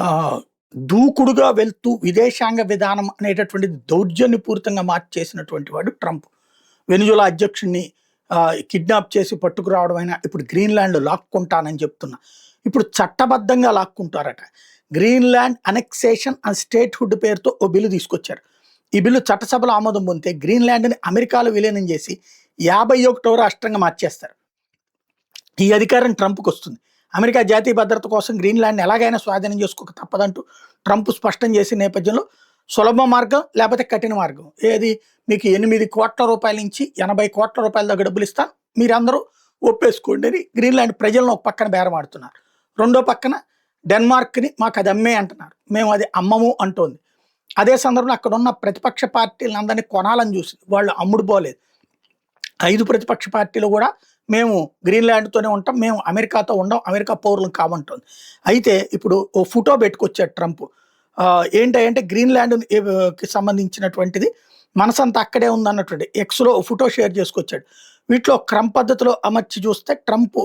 ఆహ్, దూకుడుగా వెళ్తూ విదేశాంగ విధానం అనేటటువంటిది దౌర్జన్యపూరితంగా మార్చేసినటువంటి వాడు ట్రంప్. వెనిజులా అధ్యక్షుడిని కిడ్నాప్ చేసి పట్టుకురావడం అయినా, ఇప్పుడు గ్రీన్‌లాండ్ లాక్కుంటానని చెప్తున్నా. ఇప్పుడు చట్టబద్ధంగా లాక్కుంటారట. గ్రీన్‌లాండ్ అనెక్సేషన్ అండ్ స్టేట్‌హుడ్ పేరుతో ఓ బిల్లు తీసుకొచ్చారు. ఈ బిల్లు చట్టసభలో ఆమోదం పొందితే గ్రీన్‌లాండ్‌ని అమెరికాలో విలీనం చేసి 51వ రాష్ట్రంగా మార్చేస్తారు. ఈ అధికారం ట్రంప్‌కొస్తుంది. అమెరికా జాతీయ భద్రత కోసం గ్రీన్‌లాండ్‌ని ఎలాగైనా స్వాధీనం చేసుకోక తప్పదంటూ ట్రంప్ స్పష్టం చేసిన నేపథ్యంలో సులభ మార్గం లేకపోతే కఠిన మార్గం. ఏది మీకు ₹8,00,00,000 నుంచి ₹80,00,00,000 దాకా డబ్బులిస్తాను. మీరందరూ ఒప్పేసుకోండి అని గ్రీన్‌లాండ్ ప్రజలను ఒక పక్కన బేరమాడుతున్నారు. రెండో పక్కన డెన్మార్క్‌ని మాకది అమ్మే అంటున్నారు. మేము అది అమ్మము అంటోంది. అదే సందర్భంలో అక్కడున్న ప్రతిపక్ష పార్టీలందరిని కొనాలని చూసింది. వాళ్ళు అమ్ముడు పోలేదు. 5 ప్రతిపక్ష పార్టీలు కూడా మేము గ్రీన్‌లాండ్‌తోనే ఉంటాం. మేము అమెరికాతో ఉండం. అమెరికా పౌరులం కామంటోంది. అయితే ఇప్పుడు ఓ ఫోటో పెట్టుకొచ్చాడు ట్రంప్. ఏంటంటే గ్రీన్‌లాండ్ కి సంబంధించినటువంటిది మనసంతా అక్కడే ఉందన్నటువంటి ఎక్స్‌లో ఓ ఫోటో షేర్ చేసుకొచ్చాడు. వీటిలో క్రమ పద్ధతిలో అమర్చి చూస్తే ట్రంప్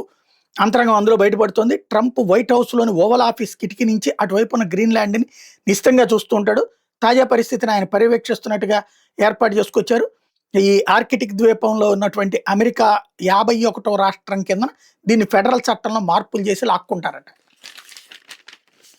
అంతరంగం అందులో బయటపడుతోంది. ట్రంప్ వైట్ హౌస్‌లోని ఓవల్ ఆఫీస్ కిటికీ నుంచి అటువైపు ఉన్న గ్రీన్‌లాండ్‌ని నిశితంగా చూస్తూ ఉంటాడు. తాజా పరిస్థితిని ఆయన పర్యవేక్షిస్తున్నట్టుగా ఏర్పాటు చేసుకొచ్చారు. ఈ ఆర్కిటిక్ ద్వీపంలో ఉన్నటువంటి అమెరికా 51వ రాష్ట్రం కిందన దీన్ని ఫెడరల్ చట్టంలో మార్పులు చేసి లాక్కుంటారట.